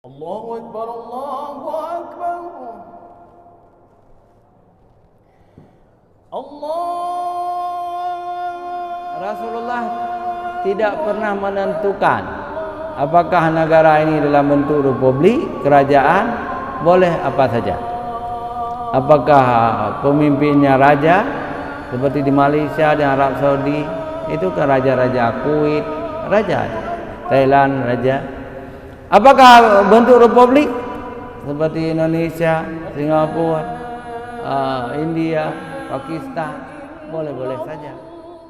Allahu Akbar, Allahu Akbar. Rasulullah tidak pernah menentukan apakah negara ini dalam bentuk republik, kerajaan, boleh apa saja. Apakah pemimpinnya raja seperti di Malaysia, di Arab Saudi, itu kan raja-raja Kuwait, raja Thailand, raja. Apakah bentuk republik seperti Indonesia, Singapura, India, Pakistan, boleh-boleh saja.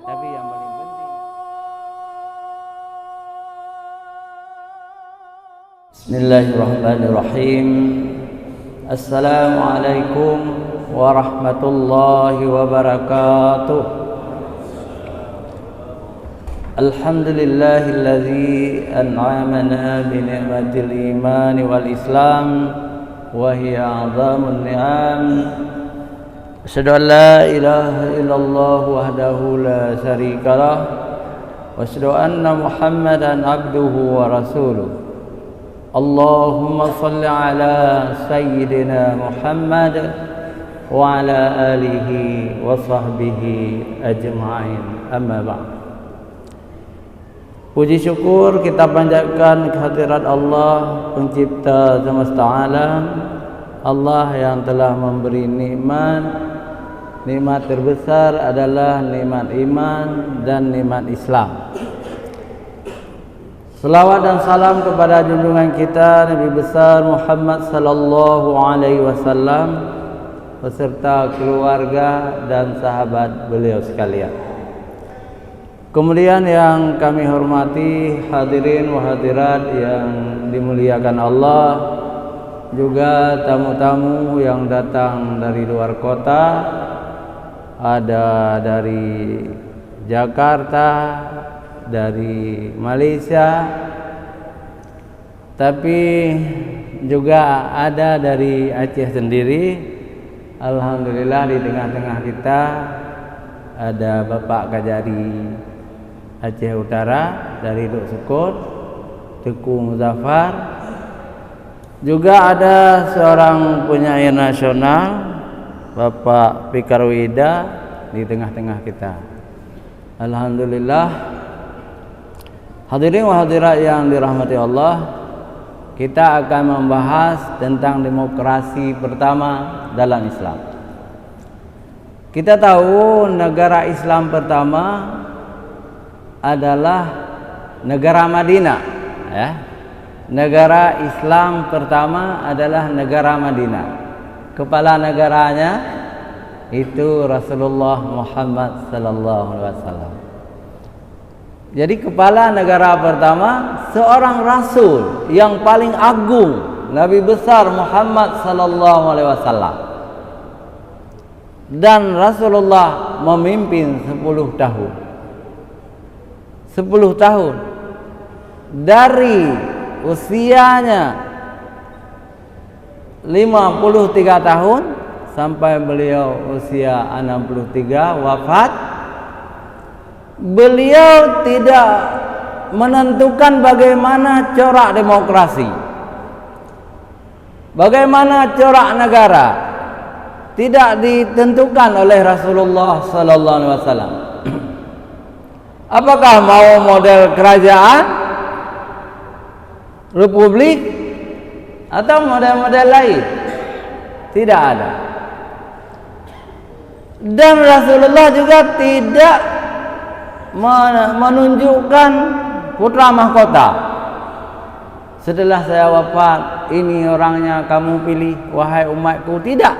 Tapi yang paling penting, Bismillahirrahmanirrahim. Assalamualaikum warahmatullahi wabarakatuh. Alhamdulillahilladzi an'amana bi ni'matil iman wal islam wa hiya 'azamun ni'am. Asyhadu an la ilaha illallah wahdahu la syarikalah wa asyhadu anna Muhammadan abduhu wa rasuluh. Allahumma salli ala sayyidina Muhammad wa ala alihi wa sahbihi ajma'in. Amma ba'd. Puji syukur kita panjatkan kehadirat Allah, pencipta semesta alam, Allah yang telah memberi nikmat. Nikmat terbesar adalah nikmat iman dan nikmat Islam. Selawat dan salam kepada junjungan kita Nabi besar Muhammad sallallahu alaihi wasallam beserta keluarga dan sahabat beliau sekalian. Kemudian yang kami hormati hadirin wa hadirat yang dimuliakan Allah, juga tamu-tamu yang datang dari luar kota, ada dari Jakarta, dari Malaysia, tapi juga ada dari Aceh sendiri. Alhamdulillah di tengah-tengah kita ada Bapak Kajari Aceh Utara dari Duk Sukut, Teku Muzaffar. Juga ada seorang penyair nasional, Bapak Pikarwida, di tengah-tengah kita. Alhamdulillah. Hadirin wa hadirat yang dirahmati Allah, kita akan membahas tentang demokrasi pertama dalam Islam. Kita tahu negara Islam pertama adalah negara Madinah, ya. Negara Islam pertama adalah negara Madinah. Kepala negaranya itu Rasulullah Muhammad sallallahu alaihi wasallam. Jadi kepala negara pertama seorang rasul yang paling agung, Nabi besar Muhammad sallallahu alaihi wasallam. Dan Rasulullah memimpin 10 tahun. 10 tahun dari usianya 53 tahun sampai beliau usia 63 wafat. Beliau tidak menentukan bagaimana corak demokrasi, bagaimana corak negara, tidak ditentukan oleh Rasulullah sallallahu alaihi wasallam. Apakah mau model kerajaan, republik, atau model-model lain? Tidak ada. Dan Rasulullah juga tidak menunjukkan putra mahkota. Setelah saya wafat, ini orangnya kamu pilih, wahai umatku. Tidak.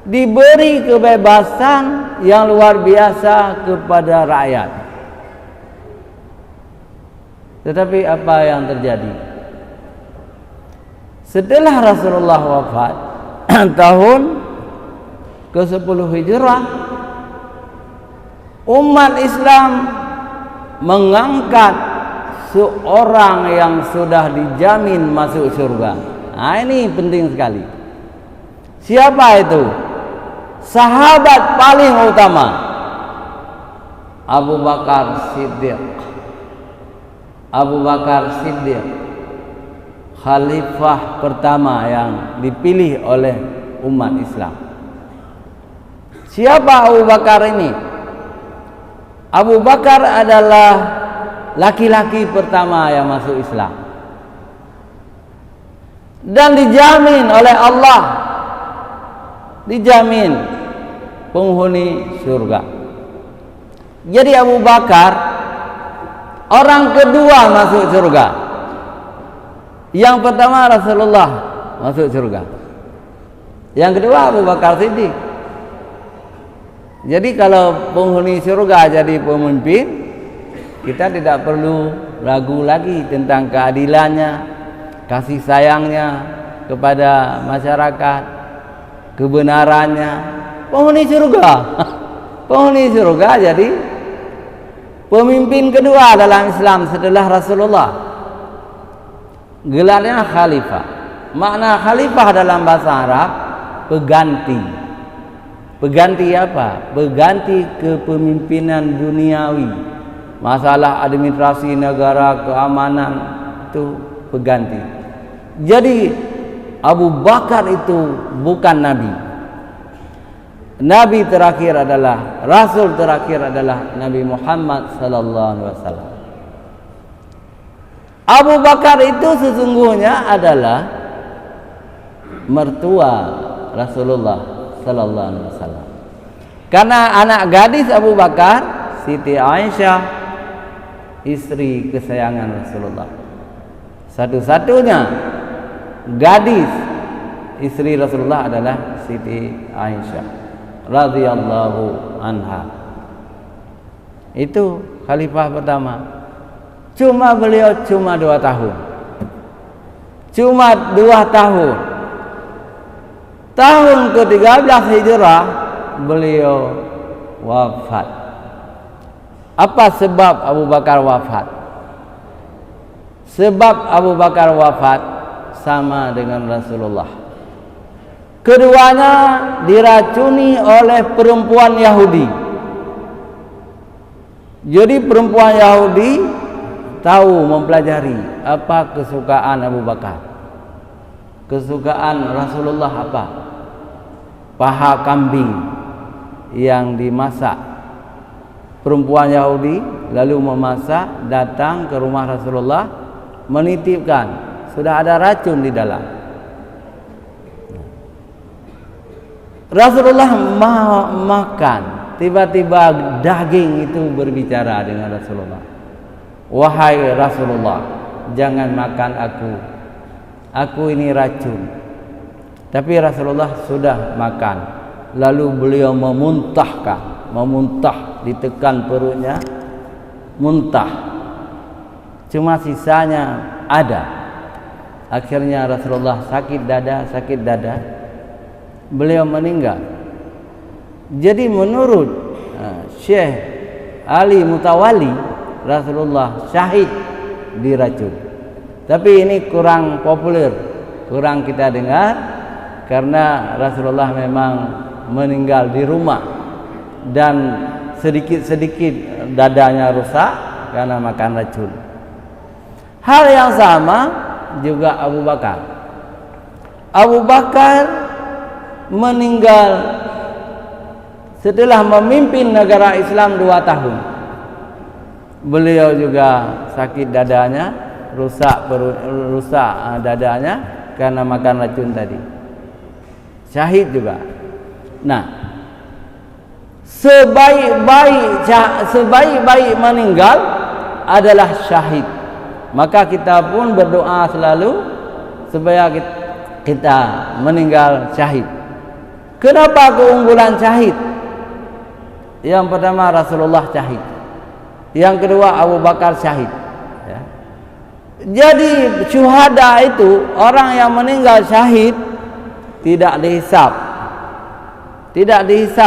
Diberi kebebasan yang luar biasa kepada rakyat. Tetapi apa yang terjadi? Setelah Rasulullah wafat tahun ke-10 Hijrah, umat Islam mengangkat seorang yang sudah dijamin masuk surga. Nah, ini penting sekali. Siapa itu? Sahabat paling utama, Abu Bakar Siddiq. Abu Bakar Siddiq khalifah pertama yang dipilih oleh umat Islam. Siapa Abu Bakar ini? Abu Bakar adalah laki-laki pertama yang masuk Islam dan dijamin oleh Allah, dijamin penghuni surga. Jadi Abu Bakar orang kedua masuk surga. Yang pertama Rasulullah masuk surga, yang kedua Abu Bakar Siddiq. Jadi kalau penghuni surga jadi pemimpin, kita tidak perlu ragu lagi tentang keadilannya, kasih sayangnya kepada masyarakat, kebenarannya. Penghuni surga penghuni surga jadi pemimpin kedua dalam Islam setelah Rasulullah. Gelarnya khalifah. Makna khalifah dalam bahasa Arab pengganti. Pengganti apa? Pengganti kepemimpinan duniawi. Masalah administrasi negara, keamanan, itu pengganti. Jadi Abu Bakar itu bukan nabi. Nabi terakhir adalah, Rasul terakhir adalah Nabi Muhammad sallallahu alaihi wasallam. Abu Bakar itu sesungguhnya adalah mertua Rasulullah sallallahu alaihi wasallam. Karena anak gadis Abu Bakar, Siti Aisyah, istri kesayangan Rasulullah. Satu-satunya gadis istri Rasulullah adalah Siti Aisyah radhiyallahu anha. Itu khalifah pertama. Beliau cuma 2 tahun. Cuma 2 tahun. Tahun ke-13 Hijrah beliau wafat. Apa sebab Abu Bakar wafat? Sebab Abu Bakar wafat sama dengan Rasulullah. Keduanya diracuni oleh perempuan Yahudi. Jadi perempuan Yahudi tahu, mempelajari apa kesukaan Abu Bakar. Kesukaan Rasulullah apa? Paha kambing yang dimasak. Perempuan Yahudi lalu memasak, datang ke rumah Rasulullah, menitipkan, sudah ada racun di dalam. Rasulullah mau makan, tiba-tiba daging itu berbicara dengan Rasulullah. Wahai Rasulullah, jangan makan aku ini racun. Tapi Rasulullah sudah makan. Lalu beliau memuntah, ditekan perutnya, muntah. Cuma sisanya ada. Akhirnya Rasulullah sakit dada, beliau meninggal. Jadi menurut Syekh Ali Mutawali, Rasulullah syahid diracun. Tapi ini kurang populer, kurang kita dengar, karena Rasulullah memang meninggal di rumah dan sedikit-sedikit dadanya rusak karena makan racun. Hal yang sama juga Abu Bakar. Abu Bakar meninggal setelah memimpin negara Islam 2 tahun. Beliau juga sakit dadanya, rusak dadanya karena makan racun tadi. Syahid juga. Nah, sebaik-baik meninggal adalah syahid. Maka kita pun berdoa selalu supaya kita meninggal syahid. Kenapa keunggulan syahid? Yang pertama Rasulullah syahid. Yang kedua Abu Bakar syahid. Ya. Jadi syuhada itu orang yang meninggal syahid tidak dihisab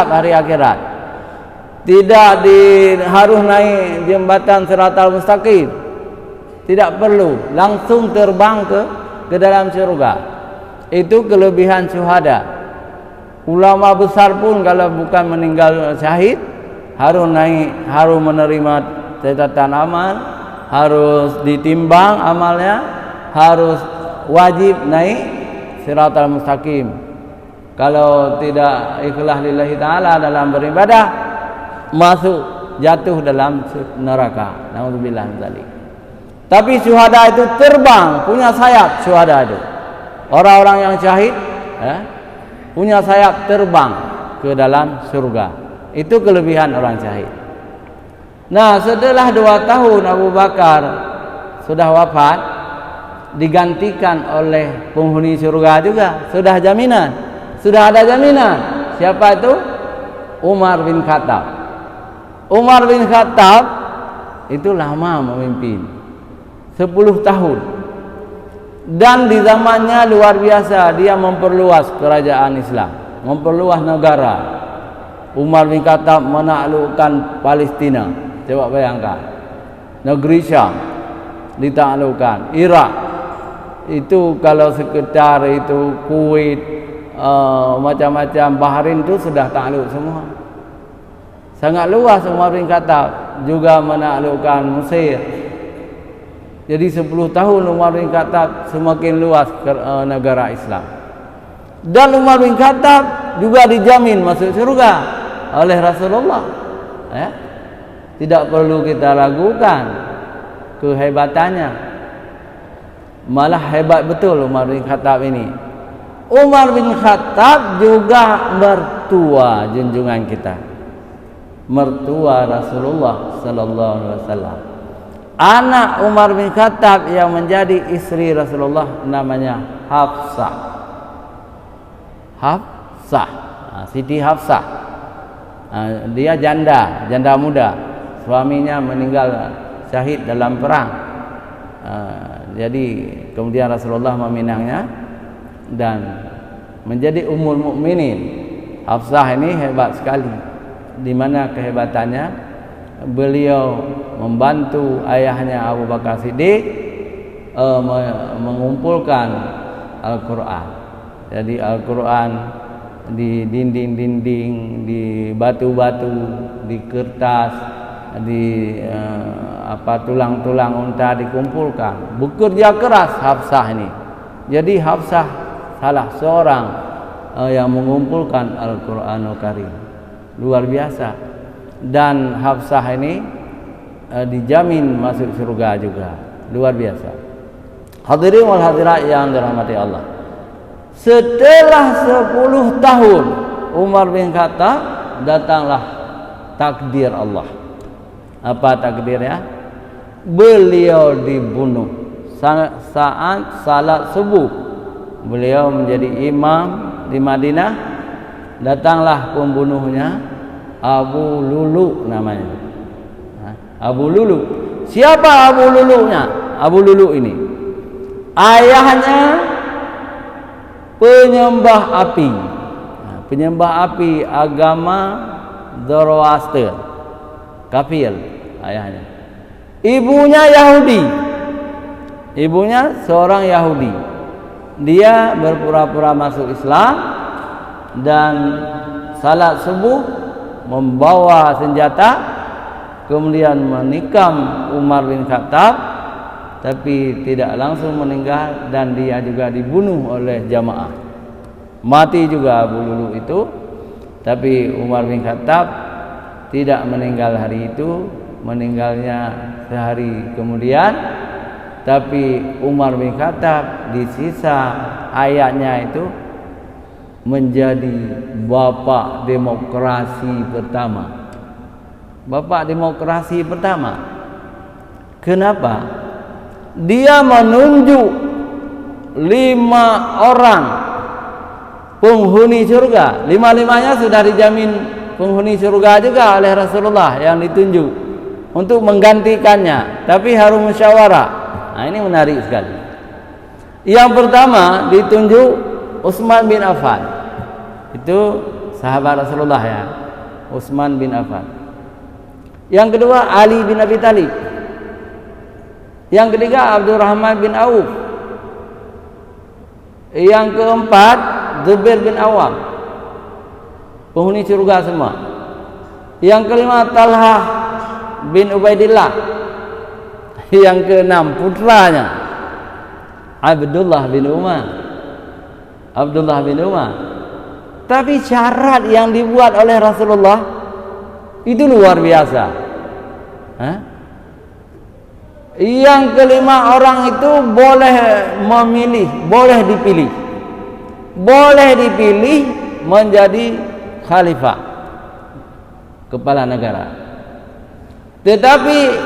hari akhirat. Tidak harus naik jembatan Siratal Mustaqim. Tidak perlu, langsung terbang ke dalam surga. Itu kelebihan syuhada. Ulama besar pun kalau bukan meninggal syahid, harus menerima catatan amal, harus ditimbang amalnya, harus wajib naik siratal mustaqim. Kalau tidak ikhlas lillahi ta'ala dalam beribadah, jatuh dalam neraka. Naudzubillah min dzalik. Tapi syuhada itu terbang, punya sayap syuhada itu. Orang-orang yang syahid punya sayap terbang ke dalam surga. Itu kelebihan orang syahid. Nah, setelah 2 tahun Abu Bakar sudah wafat, digantikan oleh penghuni surga juga. Sudah jaminan. Sudah ada jaminan. Siapa itu? Umar bin Khattab. Umar bin Khattab itu lama memimpin, 10 tahun. Dan di zamannya luar biasa, dia memperluas kerajaan Islam, memperluas negara. Umar bin Khattab menaklukkan Palestina. Coba bayangkan. Negeri Syam ditaklukkan, Irak. Itu kalau sekitar itu Kuwait, macam-macam, Bahrain itu sudah takluk semua. Sangat luas. Umar bin Khattab juga menaklukkan Mesir. Jadi 10 tahun Umar bin Khattab semakin luas negara Islam. Dan Umar bin Khattab juga dijamin masuk surga oleh Rasulullah. Tidak perlu kita ragukan kehebatannya. Malah hebat betul Umar bin Khattab ini. Umar bin Khattab juga mertua junjungan kita, mertua Rasulullah sallallahu alaihi wasallam. Anak Umar bin Khattab yang menjadi istri Rasulullah namanya Hafsah. Siti Hafsah. Dia janda muda. Suaminya meninggal syahid dalam perang. Jadi kemudian Rasulullah meminangnya dan menjadi ummul mukminin. Hafsah ini hebat sekali. Di mana kehebatannya? Beliau membantu ayahnya Abu Bakar Siddiq mengumpulkan Al-Quran. Jadi Al-Quran di dinding-dinding, di batu-batu, di kertas, di tulang-tulang unta dikumpulkan. Bekerja keras Hafsah ini. Jadi Hafsah salah seorang yang mengumpulkan Al-Quranul Karim. Luar biasa. Dan Hafsah ini dijamin masuk surga juga. Luar biasa. Hadirin wal hadirat yang dirahmati Allah. Setelah 10 tahun Umar bin Khattab, datanglah takdir Allah. Apa takdirnya? Beliau dibunuh saat salat subuh. Beliau menjadi imam di Madinah. Datanglah pembunuhnya, Abu Lulu namanya. Abu Lulu. Siapa Abu Lulunya? Abu Lulu ini ayahnya penyembah api. Penyembah api agama Zoroaster. Kafir ayahnya. Ibunya Yahudi. Ibunya seorang Yahudi. Dia berpura-pura masuk Islam dan salat subuh membawa senjata, kemudian menikam Umar bin Khattab, tapi tidak langsung meninggal, dan dia juga dibunuh oleh jamaah. Mati juga Abu Lulu itu, tapi Umar bin Khattab tidak meninggal hari itu, meninggalnya sehari kemudian. Tapi Umar bin Khattab di sisa hayatnya itu menjadi bapak demokrasi pertama. Bapak demokrasi pertama. Kenapa? Dia menunjuk 5 orang penghuni surga. 5-5-nya sudah dijamin penghuni surga juga oleh Rasulullah yang ditunjuk untuk menggantikannya, tapi harus musyawarah. Nah, ini menarik sekali. Yang pertama ditunjuk Utsman bin Affan. Itu sahabat Rasulullah ya, Utsman bin Affan. Yang kedua Ali bin Abi Thalib. Yang ketiga Abdurrahman bin Auf. Yang keempat Zubair bin Awam. Penghuni surga semua. Yang kelima Talhah bin Ubaidillah. Yang keenam putranya. Abdullah bin Umar. Abdullah bin Umar. Tapi syarat yang dibuat oleh Rasulullah itu luar biasa. Hah? Yang kelima orang itu boleh memilih, boleh dipilih. Boleh dipilih menjadi khalifah, kepala negara. Tetapi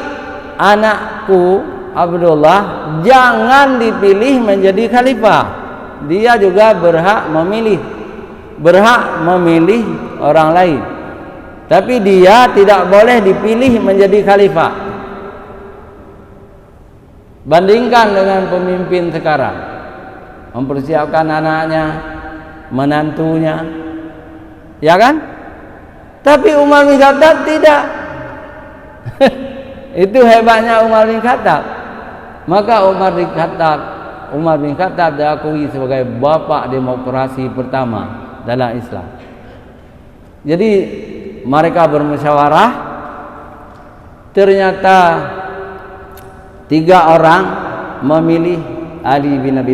anakku Abdullah jangan dipilih menjadi khalifah. Dia juga berhak memilih orang lain. Tapi dia tidak boleh dipilih menjadi khalifah. Bandingkan dengan pemimpin sekarang, mempersiapkan anaknya, menantunya, ya kan? Tapi Umar bin Khattab tidak. Itu hebatnya Umar bin Khattab. Maka Umar bin Khattab diakui sebagai bapak demokrasi pertama dalam Islam. Jadi mereka bermusyawarah, ternyata 3 orang memilih Ali bin Abi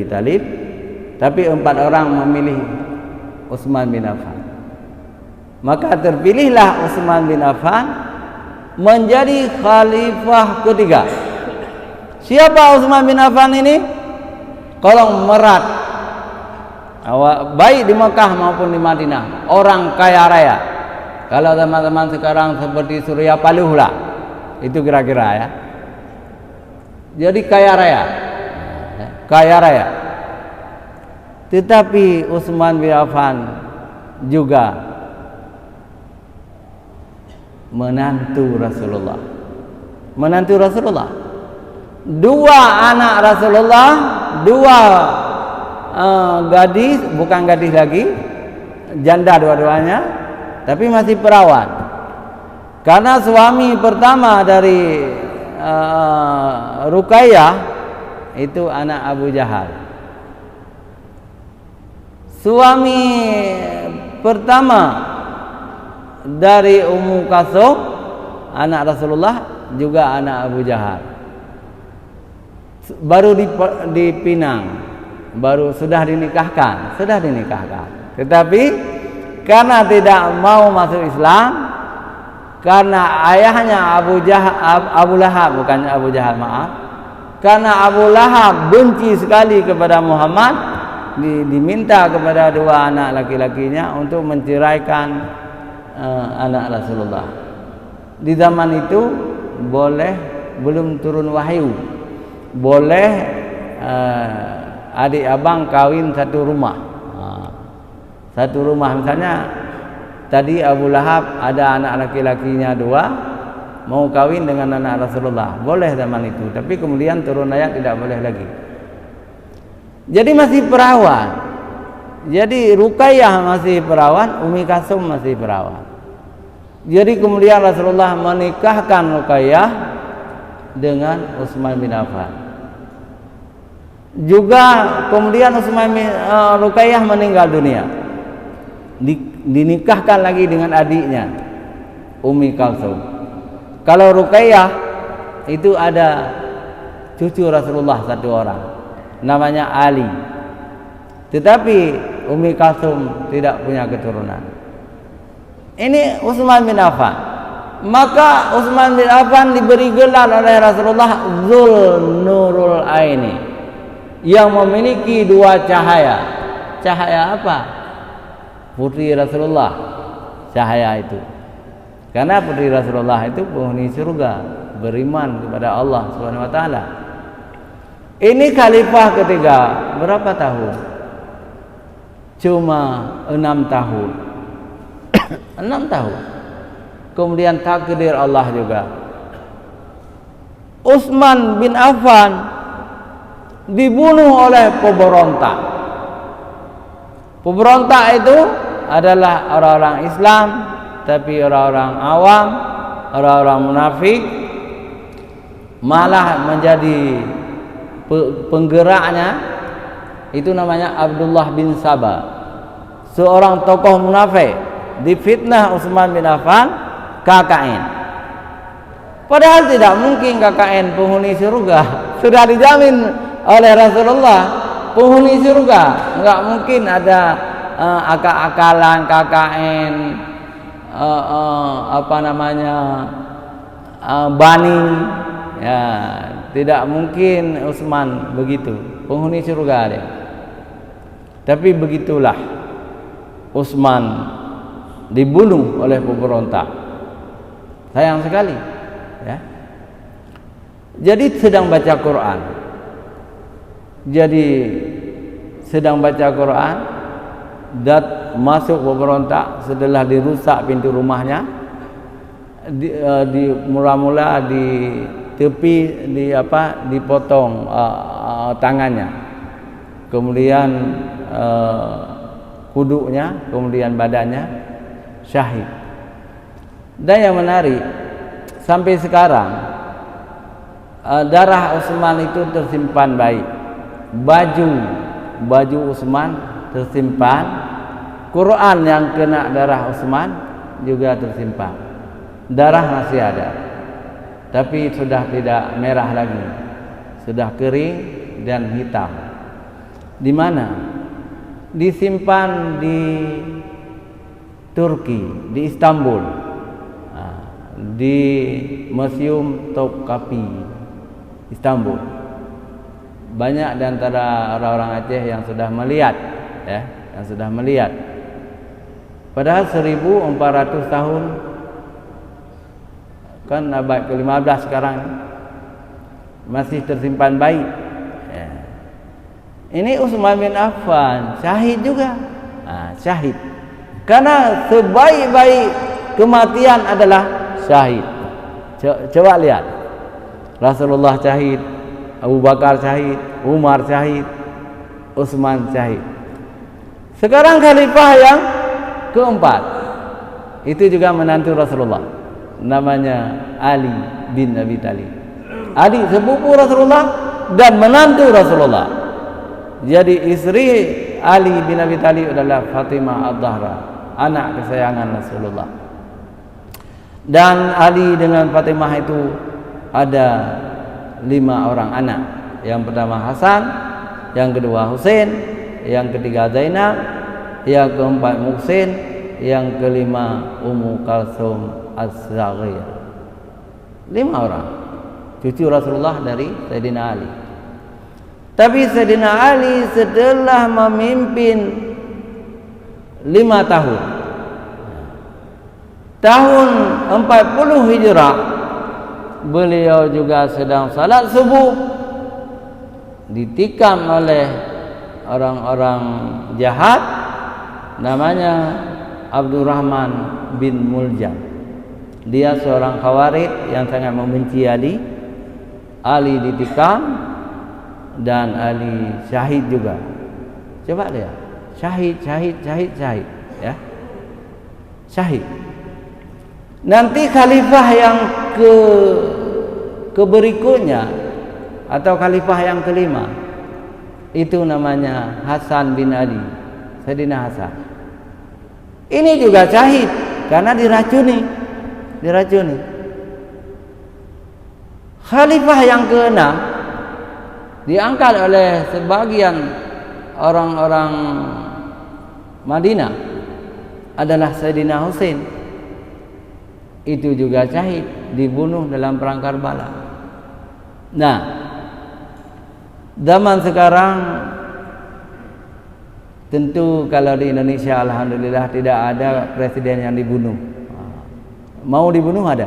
Thalib. Tapi 4 orang memilih Utsman bin Affan. Maka terpilihlah Utsman bin Affan menjadi khalifah ketiga. Siapa Utsman bin Affan ini? Kolong merat, baik di Mekah maupun di Madinah, orang kaya raya. Kalau teman-teman sekarang seperti Surya Paloh lah, itu kira-kira ya. Jadi kaya raya. Tetapi Utsman bin Affan juga menantu Rasulullah. 2 anak Rasulullah, 2 gadis, bukan gadis lagi, janda dua-duanya, tapi masih perawan. Karena suami pertama dari Ruqayyah itu anak Abu Jahal. Suami pertama dari Ummu Kalsum, anak Rasulullah, juga anak Abu Jahal. Baru dipinang, sudah dinikahkan. Tetapi karena tidak mau masuk Islam, karena ayahnya Abu Lahab, bukan Abu Jahal, maaf. Karena Abu Lahab benci sekali kepada Muhammad, diminta kepada 2 anak laki-lakinya untuk menceraikan anak Rasulullah. Di zaman itu belum turun wahyu, boleh adik abang kawin satu rumah. Misalnya tadi Abu Lahab ada anak laki-lakinya 2, mau kawin dengan anak Rasulullah, boleh zaman itu. Tapi kemudian turun ayat tidak boleh lagi. Jadi masih perawan. Jadi Ruqayyah masih perawan, Ummi Kalsum masih perawan. Jadi kemudian Rasulullah menikahkan Ruqayyah dengan Utsman bin Affan. Juga kemudian Ruqayyah meninggal dunia. Dinikahkan lagi dengan adiknya Ummi Kalsum. Kalau Ruqayyah itu ada cucu Rasulullah 1 orang, namanya Ali. Tetapi Ummi Kalsum tidak punya keturunan. Ini Utsman bin Affan. Maka Utsman bin Affan diberi gelar oleh Rasulullah Dzul-Nurul Aini, yang memiliki 2 cahaya. Cahaya apa? Putri Rasulullah, cahaya itu. Karena putri Rasulullah itu penghuni surga, beriman kepada Allah Subhanahu wa taala. Ini khalifah ketiga, berapa tahun? Cuma 6 tahun. 6 tahun. Kemudian takdir Allah juga. Utsman bin Affan dibunuh oleh pemberontak. Pemberontak itu adalah orang-orang Islam, tapi orang-orang awam, orang-orang munafik, malah menjadi penggeraknya itu namanya Abdullah bin Saba, seorang tokoh munafik, difitnah Utsman bin Affan, KKN. Padahal tidak mungkin KKN penghuni surga. Sudah dijamin oleh Rasulullah penghuni surga. Enggak mungkin ada akal-akalan KKN bani. Ya, tidak mungkin Utsman begitu. Penghuni surga dia. Tapi begitulah Utsman dibunuh oleh pemberontak. Sayang sekali, ya. Jadi sedang baca Quran. Dan masuk pemberontak setelah dirusak pintu rumahnya. Mula-mula di tepi dipotong tangannya. Kemudian kuduknya, kemudian badannya syahid. Dan yang menarik, sampai sekarang darah Utsman itu tersimpan baik. Baju Utsman tersimpan, Quran yang kena darah Utsman juga tersimpan. Darah masih ada, tapi sudah tidak merah lagi, sudah kering dan hitam. Di mana? Disimpan di Turki, di Istanbul, di Museum Topkapi Istanbul. Banyak di antara orang-orang Aceh yang sudah melihat, ya, yang sudah melihat. Padahal 1400 tahun, kan abad ke-15 sekarang, masih tersimpan baik. Ya. Ini Utsman bin Affan syahid juga, syahid. Karena sebaik-baik kematian adalah syahid. Coba lihat, Rasulullah syahid, Abu Bakar syahid, Umar syahid, Utsman syahid. Sekarang khalifah yang keempat, itu juga menantu Rasulullah, namanya Ali bin Abi Thalib. Ali sepupu Rasulullah dan menantu Rasulullah. Jadi istri Ali bin Abi Thalib adalah Fatimah Az-Zahra, anak kesayangan Rasulullah. Dan Ali dengan Fatimah itu ada 5 orang anak. Yang pertama Hasan, yang kedua Husain, yang ketiga Zainab, yang keempat Muhsin, yang kelima Ummu Kalsum Az-Zaghir. 5 orang cucu Rasulullah dari Sayyidina Ali. Tapi Sayyidina Ali setelah memimpin 5 tahun, tahun 40 Hijrah, beliau juga sedang salat subuh, ditikam oleh orang-orang jahat, namanya Abdurrahman bin Muljam. Dia seorang Khawarij yang sangat membenci Ali. Ali ditikam dan Ali syahid juga. Coba lihat, syahid, ya, syahid. Nanti khalifah yang berikutnya atau khalifah yang kelima itu namanya Hasan bin Ali, Sayyidina Hasan. Ini juga syahid karena diracuni. Khalifah yang ke-6 diangkat oleh sebagian orang-orang Madinah adalah Sayyidina Husain. Itu juga syahid, dibunuh dalam perang Karbala. Nah, zaman sekarang tentu kalau di Indonesia alhamdulillah tidak ada presiden yang dibunuh. Mau dibunuh ada.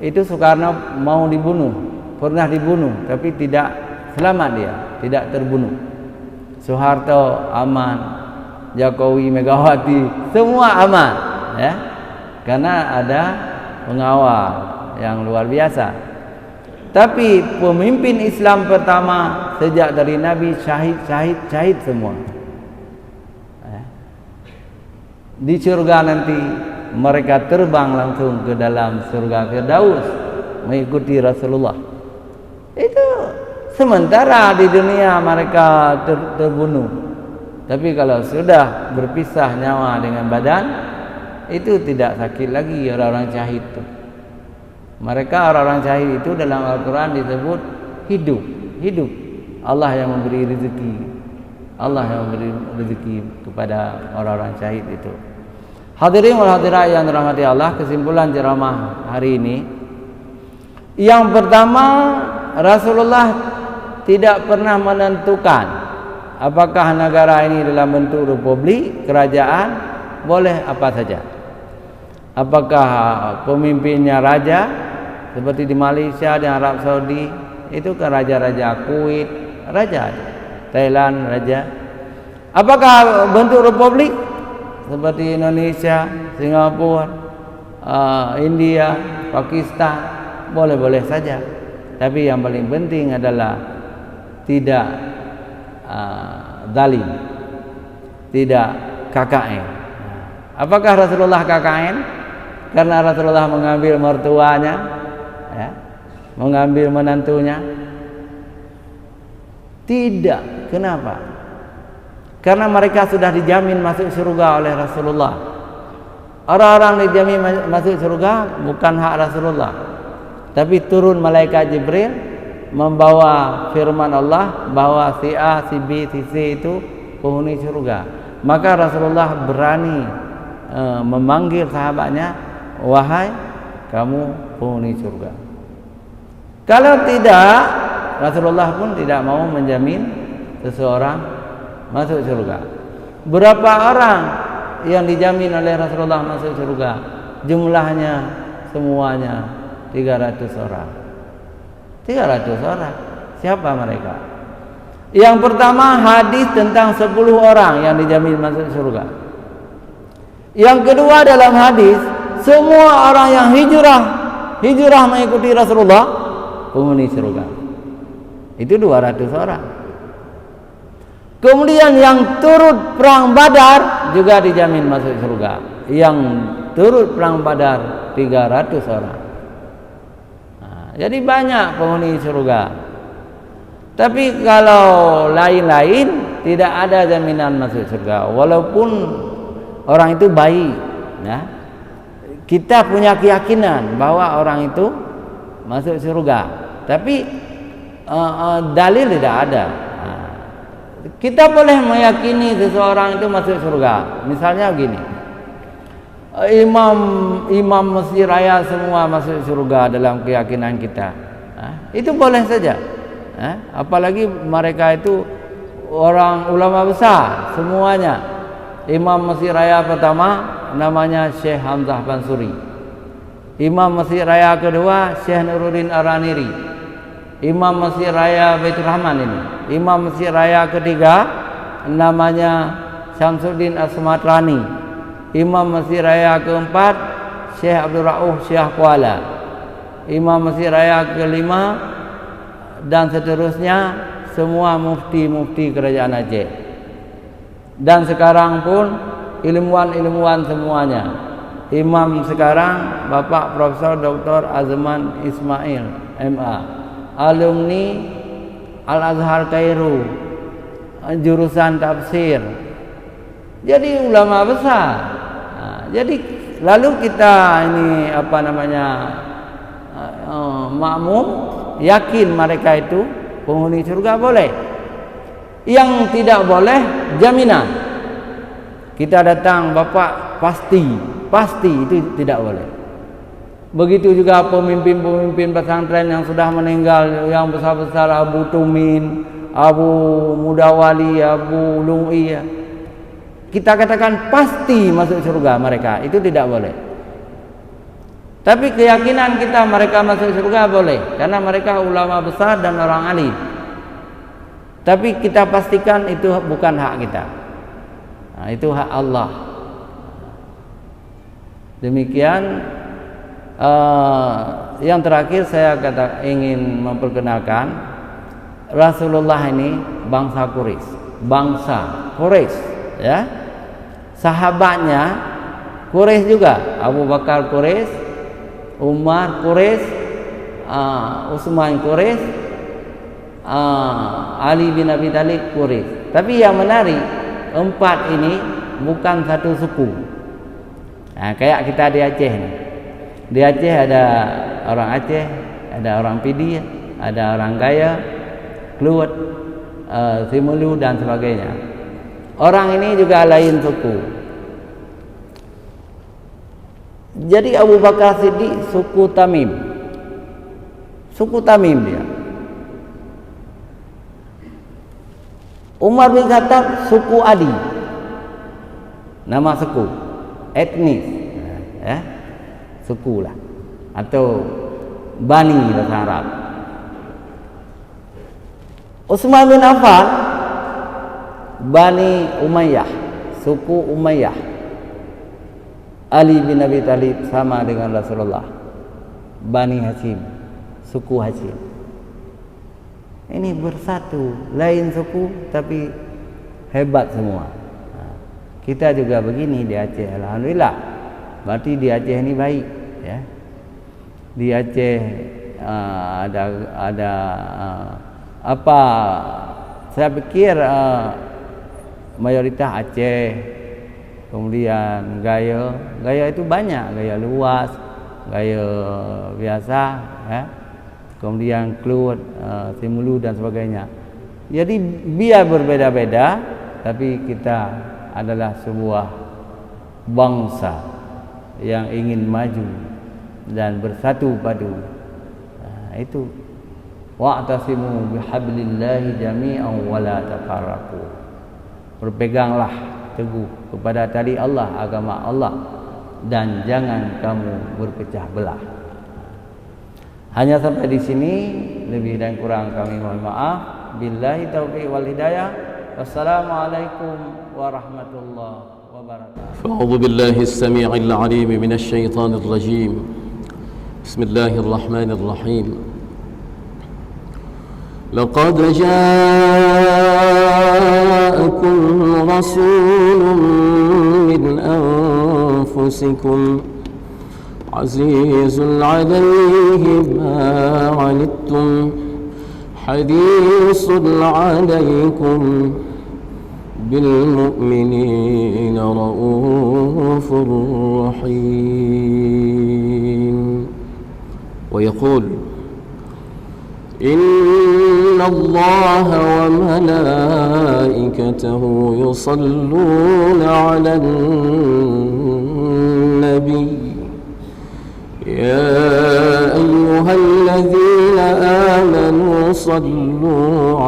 Itu Soekarno mau dibunuh, pernah dibunuh, tapi tidak selamat dia, tidak terbunuh. Soeharto aman, Jokowi, Megawati, semua aman, ya. Karena ada pengawal yang luar biasa. Tapi pemimpin Islam pertama sejak dari Nabi syahid semua. Di surga nanti mereka terbang langsung ke dalam surga Firdaus mengikuti Rasulullah. Itu sementara di dunia mereka terbunuh. Tapi kalau sudah berpisah nyawa dengan badan, itu tidak sakit lagi orang-orang syahid itu. Mereka orang-orang syahid itu dalam Al-Quran disebut hidup. Allah yang memberi rezeki. Allah yang memberi rezeki kepada orang-orang syahid itu. Hadirin wal hadirat yang dirahmati Allah, kesimpulan ceramah hari ini. Yang pertama, Rasulullah tidak pernah menentukan apakah negara ini dalam bentuk republik, kerajaan, boleh apa saja. Apakah pemimpinnya raja seperti di Malaysia, di Arab Saudi, itu kan raja-raja. Kuwait, raja. Thailand, raja. Apakah bentuk republik seperti Indonesia, Singapura, India, Pakistan, boleh-boleh saja. Tapi yang paling penting adalah tidak zalim, tidak KKN. Apakah Rasulullah KKN? Karena Rasulullah mengambil mertuanya, ya, mengambil menantunya? Tidak. Kenapa? Karena mereka sudah dijamin masuk surga oleh Rasulullah. Orang-orang dijamin masuk surga bukan hak Rasulullah, tapi turun malaikat Jibril membawa firman Allah bahwa si A, si B, si C itu penghuni surga. Maka Rasulullah berani memanggil sahabatnya, wahai kamu penghuni surga. Kalau tidak, Rasulullah pun tidak mau menjamin seseorang masuk surga. Berapa orang yang dijamin oleh Rasulullah masuk surga? Jumlahnya semuanya 300 orang. 300 orang. Siapa mereka? Yang pertama, hadis tentang 10 orang yang dijamin masuk surga. Yang kedua, dalam hadis semua orang yang hijrah mengikuti Rasulullah penghuni surga. Itu 200 orang. Kemudian yang turut perang Badar juga dijamin masuk surga. Yang turut perang Badar 300 orang. Jadi banyak penghuni surga. Tapi kalau lain-lain tidak ada jaminan masuk surga. Walaupun orang itu baik, ya. Kita punya keyakinan bahwa orang itu masuk surga. Tapi dalil tidak ada. Kita boleh meyakini seseorang itu masuk surga. Misalnya begini. Imam Masjid Raya semua masuk surga dalam keyakinan kita. Itu boleh saja. Apalagi mereka itu orang ulama besar semuanya. Imam Masjid Raya pertama namanya Syekh Hamzah Bansuri. Imam Masjid Raya kedua Syekh Nuruddin Araniri. Imam Masjid Raya Baitur Rahman ini. Imam Masjid Raya ketiga namanya Syamsuddin As-Sumatrani. Imam Masjid Raya keempat Syekh Abdul Rauf Syekh Kuala. Imam Masjid Raya kelima dan seterusnya semua mufti-mufti kerajaan Aceh. Dan sekarang pun ilmuwan-ilmuwan semuanya. Imam sekarang Bapak Profesor Dr. Azman Ismail MA, alumni Al-Azhar Kairo, jurusan tafsir. Jadi ulama besar. Jadi lalu kita ini makmum, yakin mereka itu penghuni surga, boleh. Yang tidak boleh jaminan. Kita datang, Bapak pasti itu tidak boleh. Begitu juga pemimpin-pemimpin pesantren yang sudah meninggal, yang besar-besar, Abu Tumin, Abu Mudawali, Abu Lung'i. Kita katakan pasti masuk surga mereka, itu tidak boleh. Tapi keyakinan kita mereka masuk surga boleh, karena mereka ulama besar dan orang alim. Tapi kita pastikan itu bukan hak kita. Itu hak Allah. Demikian. Yang terakhir saya ingin memperkenalkan Rasulullah ini bangsa Quraisy, ya. Sahabatnya Quraisy juga, Abu Bakar Quraisy, Umar Quraisy, Utsman Quraisy, Ali bin Abi Thalib Quraisy. Tapi yang menarik, empat ini bukan satu suku. Kayak kita di Aceh nih. Di Aceh ada orang Aceh, ada orang Pidi, ada orang Gaya, Kluwet, Simelu dan sebagainya. Orang ini juga lain suku. Jadi Abu Bakar Siddiq suku Tamim. Suku Tamim dia. Umar bin Khattab suku Adi. Nama suku, etnis, ya, suku lah, atau Bani bahasa Arab. Utsman bin Affan, Bani Umayyah, suku Umayyah. Ali bin Abi Thalib sama dengan Rasulullah, Bani Hashim, suku Hashim. Ini bersatu, lain suku tapi hebat semua. Kita juga begini di Aceh, alhamdulillah. Berarti di Aceh ini baik, ya. Di Aceh ada apa? Saya pikir mayoritas Aceh, kemudian gaya itu banyak, gaya luas, gaya biasa, ya. Kemudian Kluwet, Simelu dan sebagainya. Jadi biar berbeda-beda, tapi kita adalah sebuah bangsa yang ingin maju dan bersatu padu. Itu wa'tasimu bihablillahi jami'an wa la tafarraqu. Berpeganglah teguh kepada tali Allah, agama Allah, dan jangan kamu berpecah belah. Hanya sampai di sini, lebih dan kurang kami mohon maaf. Billahi taufiq wal hidayah. Wassalamualaikum warahmatullahi wabarakatuh. أعوذ بالله السميع العليم من الشيطان الرجيم. بسم الله الرحمن الرحيم. لقد جاءكم رسول من أنفسكم عزيز عليه ما عنتم حريص عليكم بالمؤمنين رؤوف رحيم. ويقول إن الله وملائكته يصلون على النبي يا أيها الذين آمنوا صلوا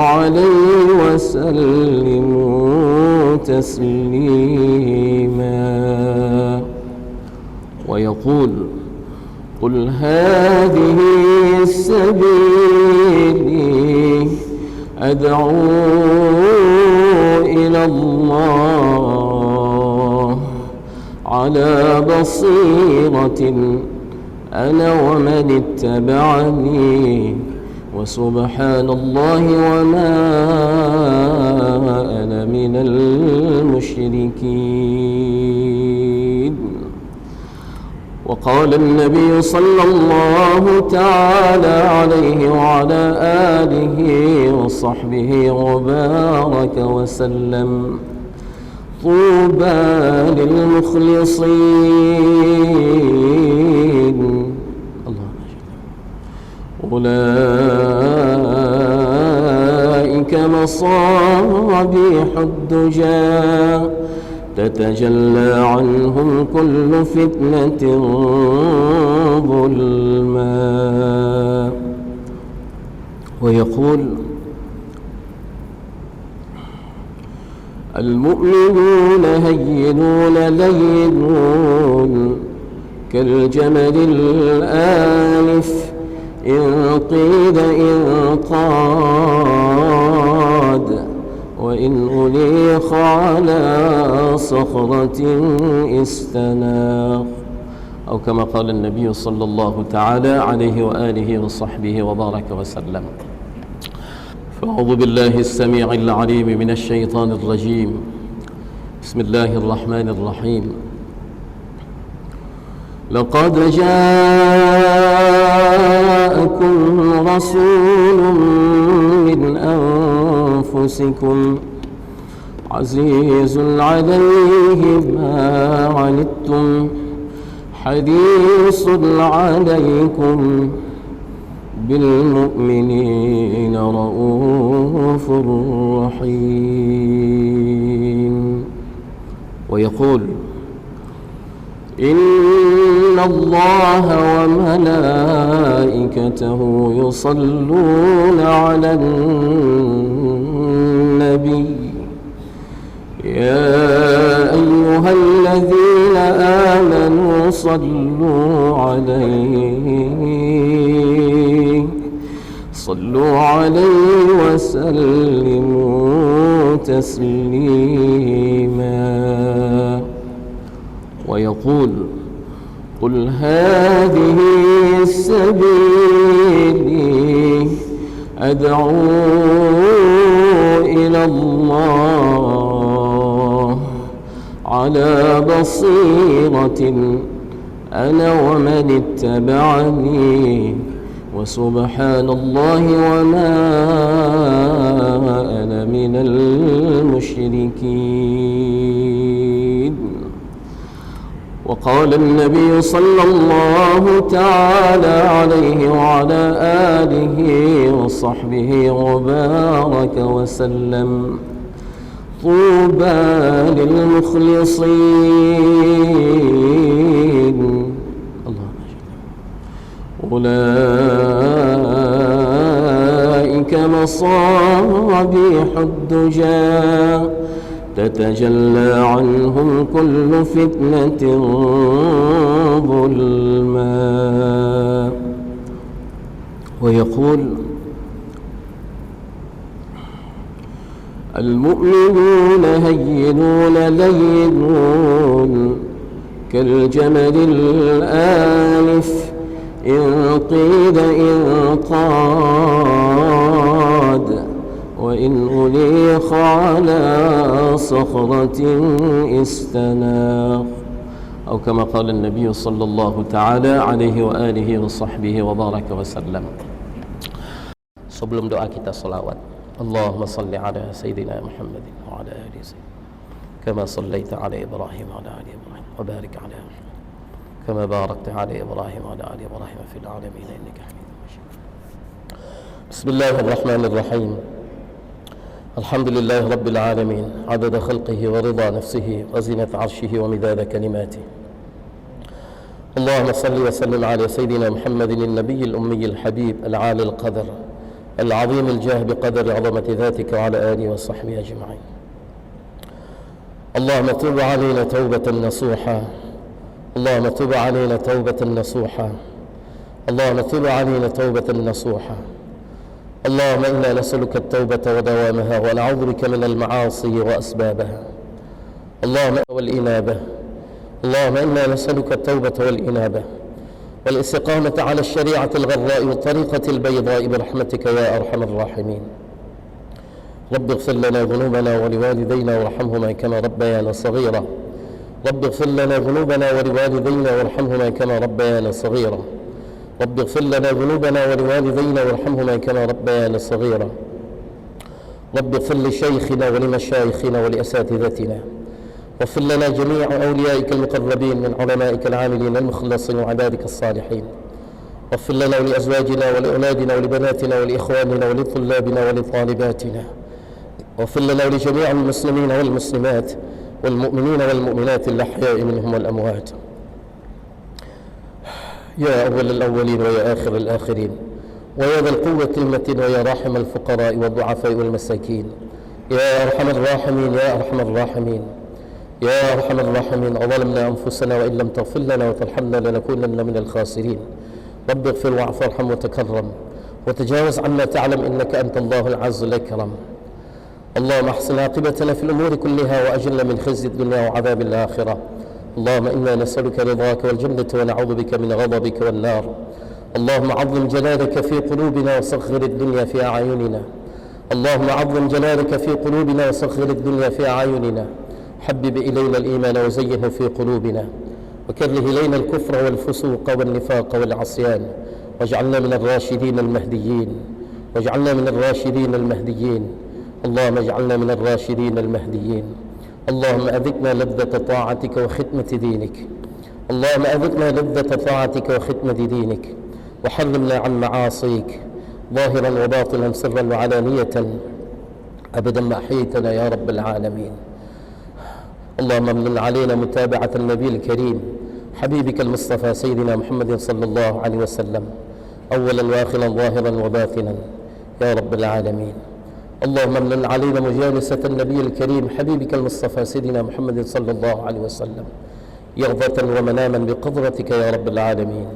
عليه وسلموا تسليما. ويقول قل هذه سبيلي أدعو إلى الله على بصيرة أنا ومن اتبعني وسبحان الله وما أنا من المشركين. وقال النبي صلى الله تعالى عليه وعلى آله وصحبه وبارك وسلم طوبى للمخلصين أولئك مصابيح الدجى تتجلى عنهم كل فتنة ظلما. ويقول المؤمنون هينون لينون كالجمل الآنف إن قيد إن قاد وإن أليخ على صخرة استناق أو كما قال النبي صلى الله تعالى عليه وآله وصحبه وبارك وسلم. فأعوذ بالله السميع العليم من الشيطان الرجيم. بسم الله الرحمن الرحيم. لقد جاءكم رسول من أنفسكم عزيز عليه ما عنتم حريص عليكم بالمؤمنين رؤوف رحيم. ويقول إن الله وملائكته يصلون على النبي يا أيها الذين آمنوا صلوا عليه وسلموا تسليما. ويقول قل هذه سبيلي أدعو إلى الله على بصيرة أنا ومن اتبعني وسبحان الله وما أنا من المشركين. وقال النبي صلى الله تعالى عليه وعلى آله وصحبه وبارك وسلم طوبى للمخلصين أولئك مصابيح الدجى تتجلى عنهم كل فتنة ظلما. ويقول المؤمنون هينون لينون كالجمل الآلف إن قيد إن قاد وإن أليق على صخرة استناق أو كما قال النبي صلى الله تعالى عليه وآله وصحبه وبارك وسلم. Sebelum doa kita salawat, Allahumma salli ala Sayyidina Muhammad wa ala ali Sayyidina kama sallaita ala Ibrahim wa ala ali Ibrahim wa barik ala Muhammad كما باركت على إبراهيم وعلى آل إبراهيم في العالمين إنك حميد مجيد. بسم الله الرحمن الرحيم. الحمد لله رب العالمين عدد خلقه ورضا نفسه وزنة عرشه ومداد كلماته. اللهم صل وسلم على سيدنا محمد النبي الأمي الحبيب العالي القدر العظيم الجاه بقدر عظمة ذاتك وعلى آله وصحبه أجمعين. اللهم تب علينا توبة نصوحا اللهم تب علينا توبة نصوحا اللهم تب علينا توبة نصوحا. اللهم إنا نسألك التوبة ودوامها ونعوذ بك من المعاصي وأسبابها. اللهم والإنابة. اللهم إنا نسألك التوبة والإنابة والاستقامة على الشريعة الغراء والطريقة البيضاء برحمتك يا أرحم الراحمين. رب اغفر لنا ذنوبنا ولوالدينا وارحمهما كما ربيانا صغيرا. رب اغفر لنا ذنوبنا ولوالدينا وارحمهما كما ربيانا صغيرا. رب اغفر لنا ذنوبنا ولوالدينا وارحمهما كما ربيانا صغيرا. رب اغفر لشيخنا ولمشايخنا ولأساتذتنا واغفر لنا جميع أوليائك المقربين من علمائك العاملين المخلصين وعبادك الصالحين. واغفر لنا ولأزواجنا ولأولادنا ولبناتنا ولإخواننا ولطلابنا ولطالباتنا. واغفر لنا ولجميع المسلمين والمسلمات والمؤمنين والمؤمنات الأحياء منهم والأموات. يا أول الأولين ويا آخر الآخرين ويا ذا القوة المتين ويا راحم الفقراء والضعفاء والمساكين يا أرحم الراحمين يا أرحم الراحمين يا أرحم الراحمين. أظلمنا أنفسنا وإن لم تغفر لنا وترحمنا لنكونن من الخاسرين. رب اغفر واعف وارحم وتكرم وتجاوز عنا تعلم إنك أنت الله العز الأكرم. اللهم احسن عاقبتنا في الأمور كلها وأجلنا من خزي الدنيا وعذاب الآخرة. اللهم إنا نسألك رضاك والجنة ونعوذ بك من غضبك والنار. اللهم عظم جلالك في قلوبنا وصغر الدنيا في أعيننا. اللهم عظم جلالك في قلوبنا وصغر الدنيا في أعيننا. حبب إلينا الإيمان وزينه في قلوبنا وكره إلينا الكفر والفسوق والنفاق والعصيان واجعلنا من الراشدين المهديين واجعلنا من الراشدين المهديين اللهم اجعلنا من الراشدين المهديين. اللهم أذقنا لذة طاعتك وخدمة دينك. اللهم أذقنا لذة طاعتك وخدمة دينك، وحرمنا عن معاصيك ظاهرا وباطنا سرا وعلانية أبدا ما أحييتنا يا رب العالمين. اللهم من علينا متابعة النبي الكريم حبيبك المصطفى سيدنا محمد صلى الله عليه وسلم أولا وآخرا ظاهرا وباطنا يا رب العالمين. اللهم من علينا مجالسة النبي الكريم حبيبك المصطفى سيدنا محمد صلى الله عليه وسلم يغضة ومناما بقدرتك يا رب العالمين.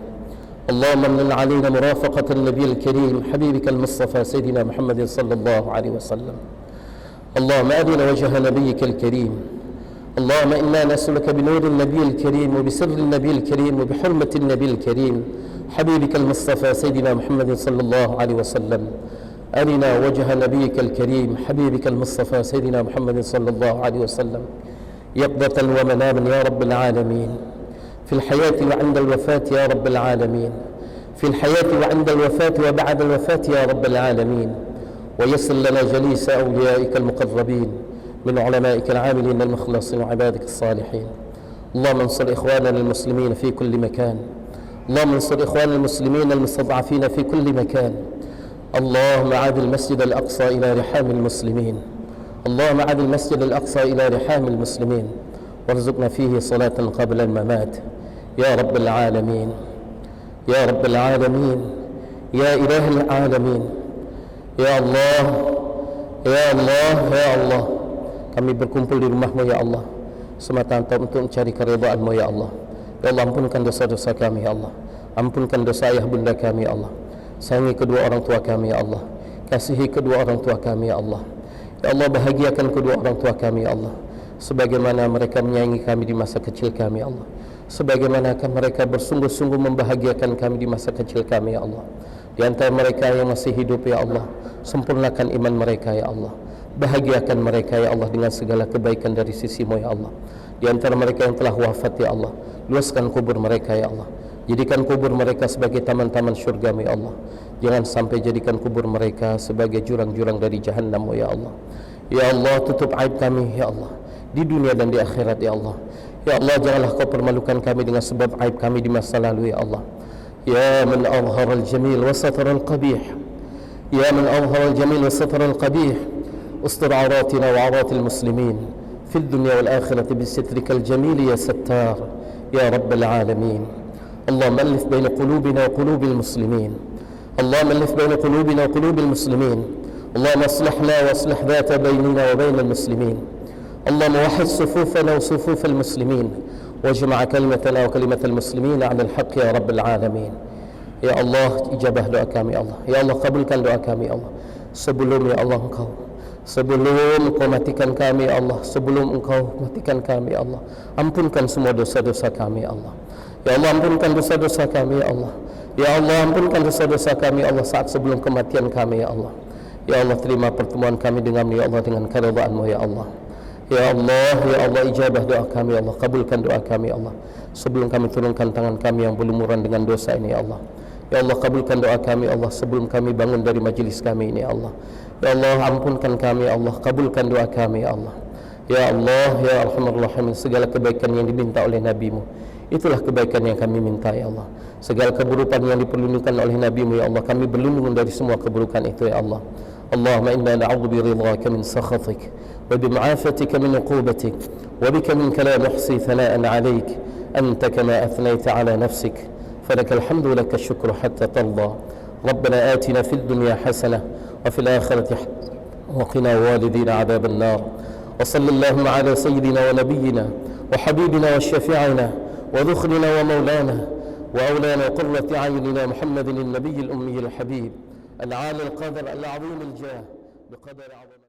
اللهم من علينا مرافقة النبي الكريم حبيبك المصطفى سيدنا محمد صلى الله عليه وسلم. اللهم أرنا وجه نبيك الكريم. اللهم إنا نسألك بنور النبي الكريم وبسر النبي الكريم وبحرمة النبي الكريم حبيبك المصطفى سيدنا محمد صلى الله عليه وسلم، أرنا وجه نبيك الكريم حبيبك المصطفى سيدنا محمد صلى الله عليه وسلم يقظة ومناما يا رب العالمين، في الحياة وعند الوفاة يا رب العالمين، في الحياة وعند الوفاة وبعد الوفاة يا رب العالمين. ويسر لنا جليس أوليائك المقربين من علمائك العاملين المخلصين وعبادك الصالحين. اللهم انصر إخواننا المسلمين في كل مكان. اللهم انصر إخواننا المسلمين المستضعفين في كل مكان. اللهم عاد المسجد الأقصى إلى رحام المسلمين. اللهم عاد المسجد الأقصى إلى رحام المسلمين، وارزقنا فيه صلاة قبل الممات يا رب العالمين. يا رب العالمين، يا إله العالمين، ya Allah, ya Allah, ya Allah. Kami berkumpul di rumah-Mu ya Allah semata-mata untuk mencari keridhaan-Mu ya Allah. Ya Allah, ampunkan dosa-dosa kami ya Allah. Ampunkan dosa ayah bunda kami ya Allah. Sayangi kedua orang tua kami ya Allah. Kasihi kedua orang tua kami ya Allah. Ya Allah, bahagiakan kedua orang tua kami ya Allah, sebagaimana mereka menyayangi kami di masa kecil kami ya Allah. Sebagaimanakah mereka bersungguh-sungguh membahagiakan kami di masa kecil kami ya Allah. Di antara mereka yang masih hidup ya Allah, sempurnakan iman mereka ya Allah. Bahagiakan mereka ya Allah dengan segala kebaikan dari sisi-Mu ya Allah. Di antara mereka yang telah wafat ya Allah, luaskan kubur mereka ya Allah. Jadikan kubur mereka sebagai taman-taman syurga-Mu ya Allah. Jangan sampai jadikan kubur mereka sebagai jurang-jurang dari jahannam ya Allah. Ya Allah, tutup aib kami ya Allah di dunia dan di akhirat ya Allah. Ya Allah, janganlah Kau permalukan kami dengan sebab aib kami di masa lalu ya Allah. Ya man azhara al-jamil wa satara al-qabih, ya man azhara al-jamil wa satara al-qabih, ustur awratina wa awrat al-muslimin fi ad-dunya wal akhirati bi sitrika al-jamil ya sattar ya rabbal alamin. اللهم ألف بين قلوبنا وقلوب المسلمين. اللهم ألف بين قلوبنا وقلوب المسلمين. اللهم اصلحنا واصلح ذات بيننا وبين المسلمين. اللهم وحد صفوفنا وصفوف المسلمين، واجمع كلمتنا وكلمة المسلمين على الحق يا رب العالمين. Ya Allah, ijabah doa kami Allah. Ya Allah, kabulkan doa kami Allah. Sebelum ya Allah sebelum Engkau matikan kami Allah, sebelum Engkau matikan kami Allah, ampunkan semua dosa-dosa kami Allah. Ya Allah, ampunkan dosa-dosa kami ya Allah. Ya Allah, ampunkan dosa-dosa kami Allah saat sebelum kematian kami ya Allah. Ya Allah, terima pertemuan kami dengan ya Allah dengan keridhaan-Mu ya Allah. Ya Allah, ijabah doa kami Allah, kabulkan doa kami Allah. Sebelum kami turunkan tangan kami yang berlumuran dengan dosa ini ya Allah. Ya Allah, kabulkan doa kami Allah sebelum kami bangun dari majlis kami ini ya Allah. Ya Allah, ampunkan kami Allah, kabulkan doa kami ya Allah. Ya Allah, ya Arhamar Rahimin, segala kebaikan yang diminta oleh Nabi-Mu, itulah kebaikan yang kami minta ya Allah. Segala keburukan yang diperlindungkan oleh Nabi-Mu ya Allah, kami berlindung dari semua keburukan itu ya Allah. Allahumma inna na'udzu biridhaka min sakhatik wa bi'afatika min 'uqubatik wa bika minka la nuhsi thana'an 'alayk anta kama athnayta 'ala nafsik falakal hamdu wa lakal shukru hatta tarda. Rabbana atina fid dunya hasanah wa fil akhirati hasanah wa qina walidina 'adhaban nar. Wa sallallahu 'ala sayyidina wa nabiyyina wa habibina wa syafi'ina wa dhukhrina wa maulana wa awlana qurrati 'ayunina Muhammadin an-nabiyil ummiyil habib العالي القدر العظيم الجاه بقدر عظمه